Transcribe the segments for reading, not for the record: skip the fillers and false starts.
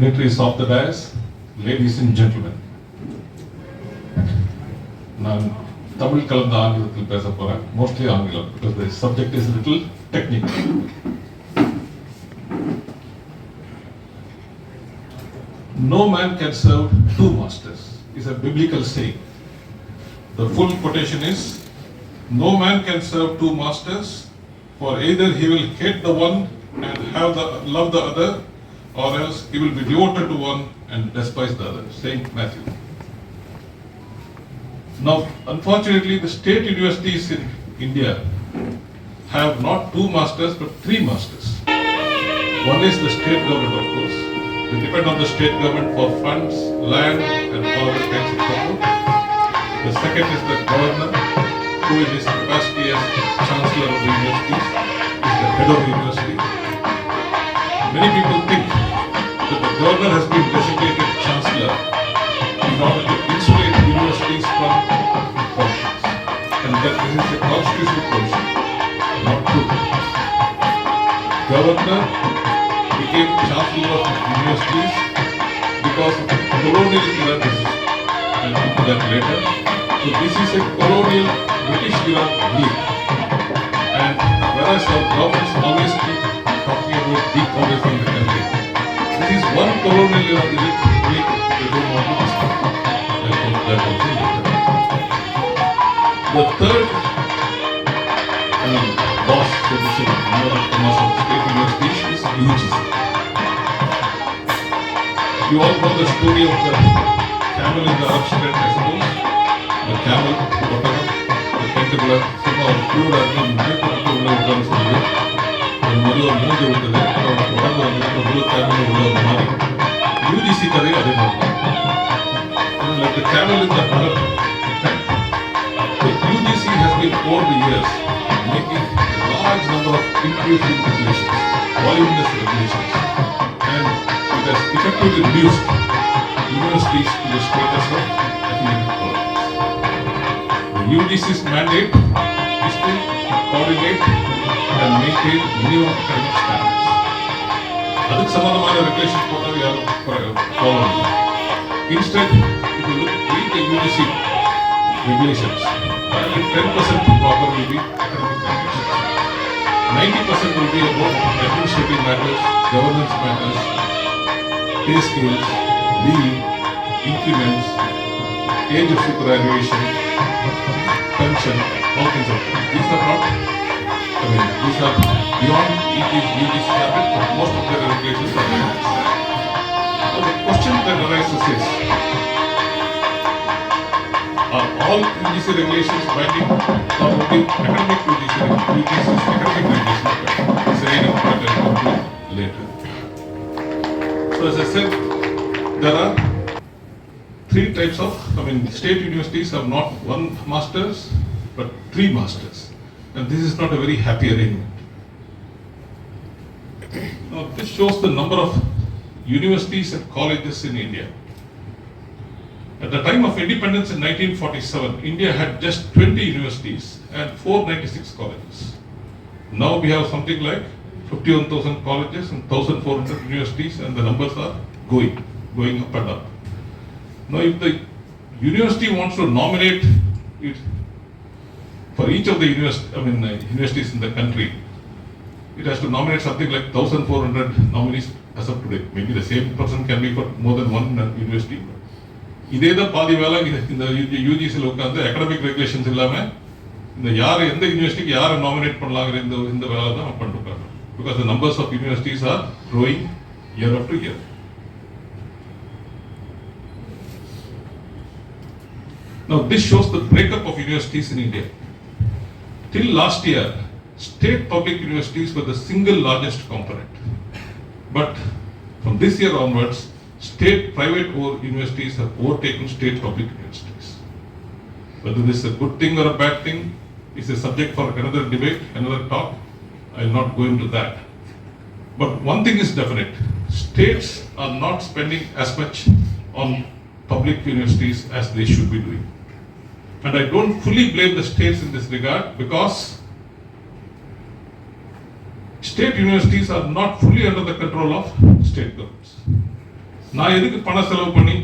dignitaries of the dais, ladies and gentlemen. நான் தமிழ் கலந்த ஆங்கிலத்தில் பேச போறேன், mostly ஆங்கிலம், because the subject is a little technical. No man can serve two masters is a biblical saying. The full quotation is, no man can serve two masters, for either he will hate the one and love the other, or else he will be devoted to one and despise the other. Saint Matthew. Now, unfortunately, the state universities in India have not two masters but three masters. One is the state government, of course. They depend on the state government for funds, land, and all other kinds of support. The second is the governor, who in his capacity as chancellor of the universities is the head of the university. Many people think that the governor has been designated chancellor in order to insulate universities from politics, and that this is a constitutional position. Not true. Governor became chancellor of universities because of the colonial era decision. I'll come to that later. So this is a colonial British era belief. And whereas our governments always keep talking about decolonizing the country, this is one colonial era belief they don't want to discuss. I'll come to that also later. The third boss, so to say, member of the mass of state universities is UGC. You all know the story of the camel in the Arab Street, I suppose. The camel, whatever, the tentacular, somehow fluid and UGC kade ade maathu. Like the camel in the Arab tent. The UGC has been over the years making a large number of inclusive regulations, voluminous regulations, and it has effectively reduced universities to the status of affiliated colleges. The UGC's mandate is to coordinate and maintain minimum academic standards. ಅದಕ್ಕೆ ಸಮಾನವಾದ regulations ಕೊಟ್ಟರೆ ಯಾರು follow ಇಲ್ಲ. Instead, if you read the UGC regulations, only 10% proper will be academic regulations. 90% will be about administrative matters, governance matters, pay scales, leave, increments, age of superannuation, pension, all kinds of things. These are not, these are beyond UGC habit, but most of the regulations are like this. So the question that arises is, are all UGC regulations binding or only academic UGC's academic regulations? Say in part and come to later. So as I said, there are three types of, state universities have not one masters, but three masters. And this is not a very happy arrangement. Now this shows the number of universities and colleges in India. At the time of independence in 1947, India had just 20 universities and 496 colleges. Now we have something like 51,000 colleges and 1,400 universities, and the numbers are going up and up. Now if the university wants to nominate it for each of the universities in the country, it has to nominate something like 1,400 nominees as of today. Maybe the same person can be for more than one university. இதே தான் பாதி வேலை இந்த யூஜிசியில் உட்காந்து academic regulations இல்லாமல் இந்த யார் எந்த யூனிவர்சிட்டிக்கு யாரை நாமினேட் பண்ணலாங்கிற இந்த வேலை தான் பண்ணிருக்காங்க. Because the numbers of universities are growing year after year. Now this shows the breakup of universities in India. Till last year, state public universities were the single largest component. But from this year onwards, state private universities have overtaken state public universities. Whether this is a good thing or a bad thing is a subject for another debate, another talk. I will not go into that. But one thing is definite, states are not spending as much on public universities as they should be doing. And I don't fully blame the states in this regard, because state universities are not fully under the control of state governments. நான் எதுக்கு பணம் செலவு பண்ணி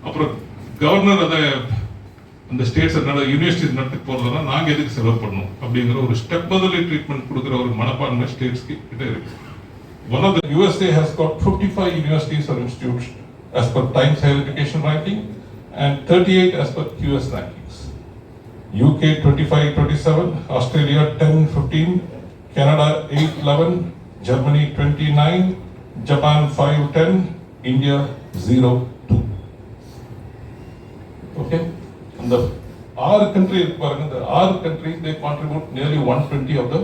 அப்புறம் governor அதை அந்த states universities நடத்தி போறதுனா நாங்க எதுக்கு செலவு பண்ணணும் அப்படிங்கிற ஒரு ஸ்டெப் பதலி ட்ரீட்மெண்ட் கொடுக்குற ஒரு மனப்பான்மை ஸ்டேட்ஸ்க்கு கிட்ட இருக்கு. One of the USA has got 55 universities or institutes as per Times Higher Education ranking and 38 as per QS rankings. UK 25-27, Australia 10-15, Canada 8-11, Germany 29, Japan 5-10, India 0-2. Okay? And the our countries, they contribute nearly 120 of the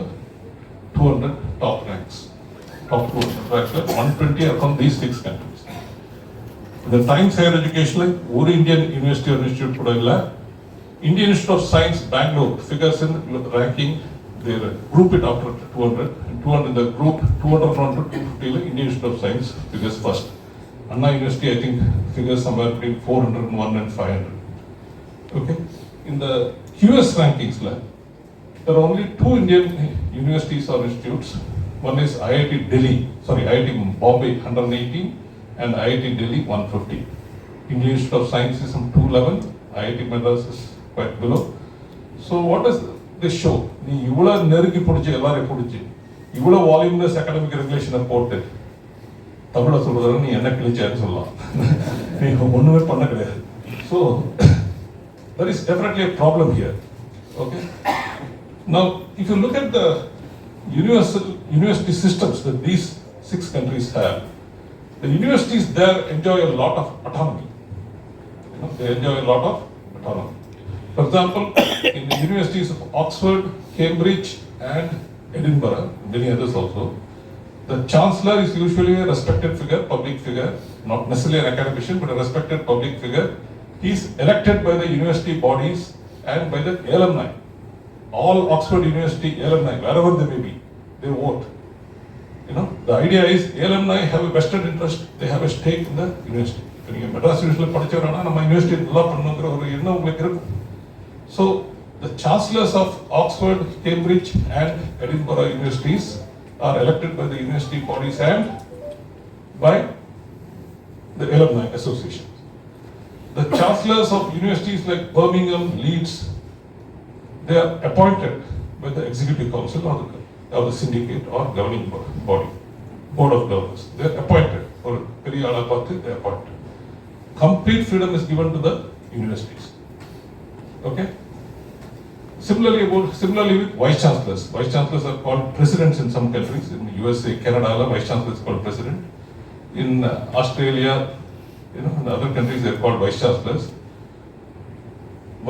200 top ranks. Top 200 ranks, 120 are from these 6 countries. The Times Higher Education, one Indian university or institute put Indian Institute of Science, Bangalore, figures in ranking, they group it after 200, and 200 in the group, 201 to 250, Indian Institute of Science figures first. Anna University, I think, figures somewhere between 401 and 500. Okay? In the QS rankings, there are only 2 Indian universities or institutes. One is IIT Delhi, IIT Bombay 118 and IIT Delhi 150. Indian Institute of Science is some 211, IIT Madras is quite below. So what does this show? நீ இவ்வளவு நெருங்கி பிடிச்சி எல்லாரையும் பிடிச்சி இவ்வளவு வால்யூம்லெஸ் academic ரெகுலேஷனை போட்டு தமிழை சொல்றதுல நீ என்ன கிழிச்சான்னு சொல்லலாம். நீ ஒண்ணுமே பண்ண கிடையாது. So there is definitely a problem here. Okay. Now, if you look at the university systems that these 6 countries have, the universities there enjoy a lot of autonomy. They enjoy a lot of autonomy. For example, in the universities of Oxford, Cambridge, and Edinburgh, many others also, the chancellor is usually a respected figure, public figure, not necessarily an academician, but a respected public figure. He is elected by the university bodies and by the alumni. All Oxford University alumni, wherever they may be, they vote. The idea is alumni have a vested interest, they have a stake in the university. If you Madras University படிச்சவரானா நம்ம university நல்லா பண்ணணும்ங்கற ஒரு எண்ணம் உங்களுக்கு இருக்கும். So the chancellors of Oxford, Cambridge and Edinburgh universities are elected by the university bodies and by the alumni association. The chancellors of universities like Birmingham, Leeds, they are appointed by the executive council or the syndicate or governing body, board of governors. They are appointed, or Periyala Party, they are appointed. Complete freedom is given to the universities. Okay? Similarly with vice chancellors. Vice chancellors are called presidents in some countries. In USA, Canada, vice chancellor is called president. In Australia, in other countries, they are called vice chancellors.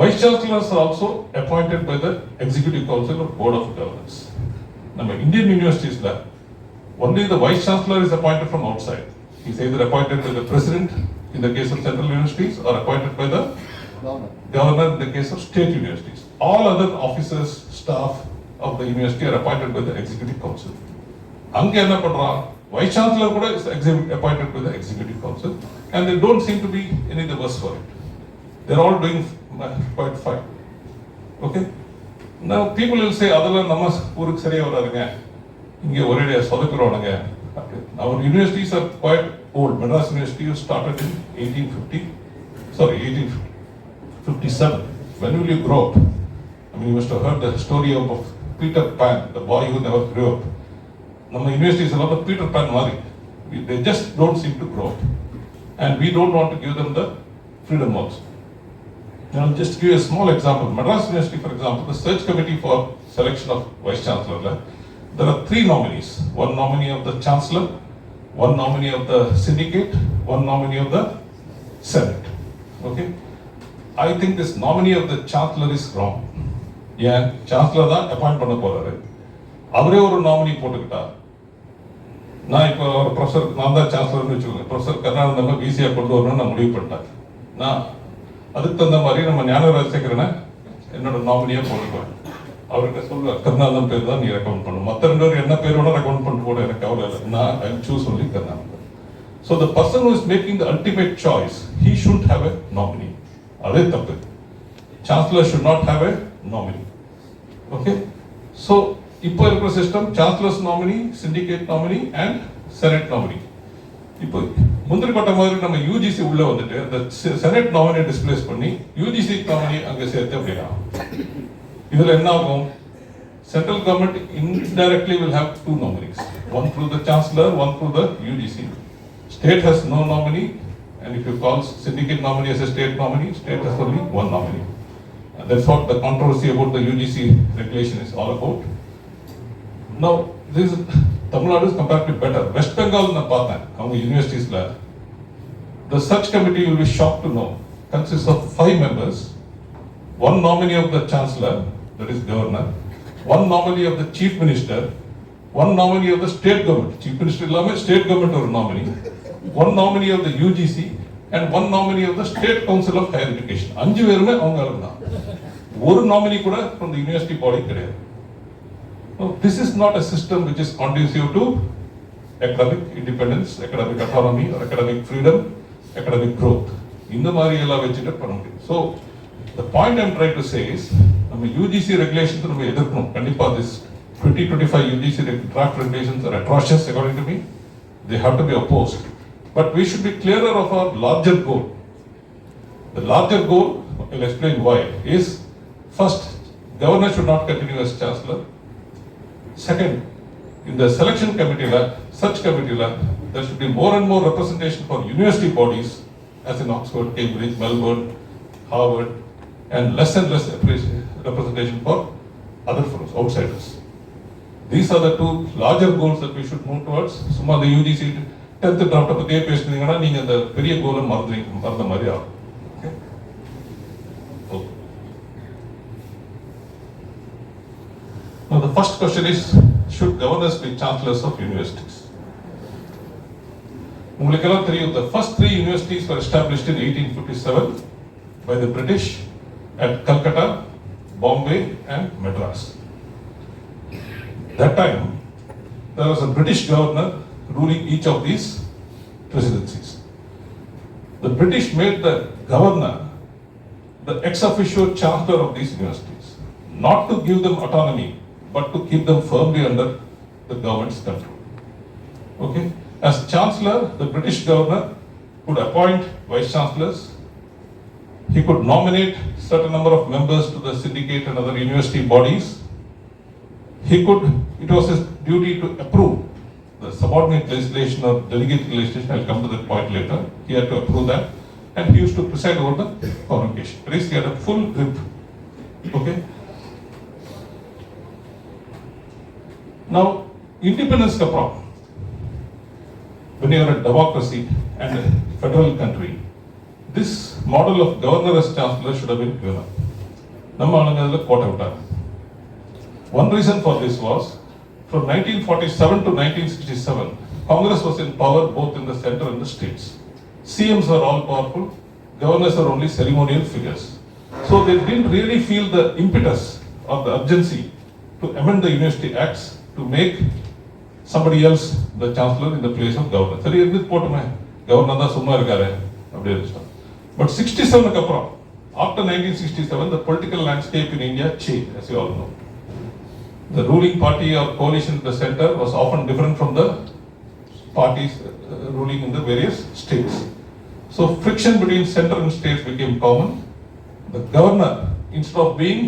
Vice chancellors are also appointed by the executive council or board of governors. Now, Indian universities, only the vice chancellor is appointed from outside. He is either appointed by the president in the case of central universities or appointed by the governor in the case of state universities. All other officers, staff of the university are appointed by the executive council. Ange enna pandran, vice chancellor kuda is appointed by the executive council, and they don't seem to be any the worse for it. They're all doing quite fine. Okay? Now people will say adala nama uruk seriya varadunga. Inge orade sodakuronanga. Our universities are quite old. Madras University was started in 1857. When will you grow up? I mean, you must have heard the story of Peter Pan, the boy who never grew up. Our universities are not a Peter Pan mari. They just don't seem to grow up. And we don't want to give them the freedom also. I'll just give you a small example. Madras University, for example, the search committee for selection of vice chancellor, there are 3 nominees. One nominee of the chancellor, one nominee of the syndicate, one nominee of the senate. Okay? I think this nominee of the chancellor is wrong. Yeah, chancellor தான் appoint பண்ண போறாரு. அவரே ஒரு nominee போட்டுக்கிட்டா. நான் இப்போ ஒரு professor நான் தான் சான்சலர்னு வச்சுக்கோங்க. ப்ரொஃபசர் கருணானந்தம் ஈஸியாக கொண்டு வரணும்னு நான் முடிவு பண்ணிட்டேன். நான் அதுக்கு தகுந்த மாதிரி நம்ம ஞானராஜசேகரனை என்னோட நாமினியாக போட்டுக்குவேன். அவர்கிட்ட சொல்லுவேன் கருணானந்தம் பேர் தான் நீ ரெக்கமெண்ட் பண்ணணும். மற்ற 2 பேர் என்ன பேரோட ரெக்கமெண்ட் பண்ணிட்டு கூட எனக்கு கவலை இல்லை. நான் I choose only Karunanandam. So the person who is making the ultimate choice, he should have a nominee. அதே தப்பு. Chancellor should not have a nominee. Okay? So இப்போ இருக்கிற system chancellors nominee, syndicate nominee and senate nominee. இப்போ முந்திரி கொட்டை மாதிரி நம்ம UGC உள்ள வந்துட்டு அந்த செனட் நாமினி டிஸ்பிளேஸ் பண்ணி யூஜிசி நாமினி அங்க சேர்த்து அப்படின்னா இதுல என்ன ஆகும்? Central government indirectly will have two nominees, one through the chancellor, one through the UGC. State has no nominee, and if you call syndicate nominee as a state nominee, state has only one nominee. And that's what the controversy about the UGC regulation is all about. Now, this is, Tamil Nadu is comparatively better. West Bengal na paatha, our universities la. The search committee, you will be shocked to know, consists of 5 members, one nominee of the chancellor, that is governor, one nominee of the chief minister, one nominee of the state government, chief minister illama state government or nominee, one nominee of the UGC, and one nominee of the state council of higher education. 5 பேருமே அவங்க ஆளுங்க தான். ஒரு nominee கூட from the university body கிடையாது. No, this is not a system which is conducive to academic independence, academic autonomy, or academic freedom, academic growth. இந்த மாதிரி எல்லாம் வச்சுட்டு பண்ண முடியும். So the point I'm trying to say is, நம்ம UGC regulations நம்ம எதிர்க்கணும். கண்டிப்பா this 2025 UGC draft regulations are atrocious according to me. They have to be opposed. But we should be clearer of our larger goal. The larger goal, I'll explain why, is first, governor should not continue as chancellor. Second, in the selection committee, search committee, there should be more and more representation for university bodies, as in Oxford, Cambridge, Melbourne, Harvard, and less representation for other fellows, outsiders. These are the two larger goals that we should move towards. Summa the UGC 10th draft பத்தியே பேசுனீங்கன்னா நீங்க அந்த பெரிய கோலை மறந்த மாதிரி ஆகும். Now the first question is, should governors be chancellors of universities? உங்களுக்கு எல்லாம் தெரியும், the first 3 universities were established in 1857 by the British at Calcutta, Bombay, and Madras. That time, there was a British governor ruling each of these presidencies. The British made the governor the ex officio chancellor of these universities, not to give them autonomy, but to keep them firmly under the government's control. Okay? As chancellor, the British governor could appoint vice chancellors. He could nominate certain number of members to the syndicate and other university bodies. It was his duty to approve the subordinate legislation or delegate legislation. I'll come to that point later. He had to approve that, and he used to preside over the convocation. At least he had a full grip. Okay. Now, independence ka problem. When you are a democracy and a federal country, this model of governor as chancellor should have been given up. நம்ம ஆளுங்க அதில் கோட்டை விட்டாங்க. One reason for this was, from 1947 to 1967, Congress was in power both in the center and the states. CMs are all powerful, governors are only ceremonial figures. So they didn't really feel the impetus or the urgency to amend the university acts to make somebody else the chancellor in the place of governor. சரி இருந்துட்டு போட்டுமே, governor தான் சும்மா இருக்காரு அப்படியே இருந்துட்டாங்க. But 67 அப்புறம், after 1967, the political landscape in India changed, as you all know. The ruling party or coalition in the center was often different from the parties ruling in the various states. So friction between center and states became common. The governor, instead of being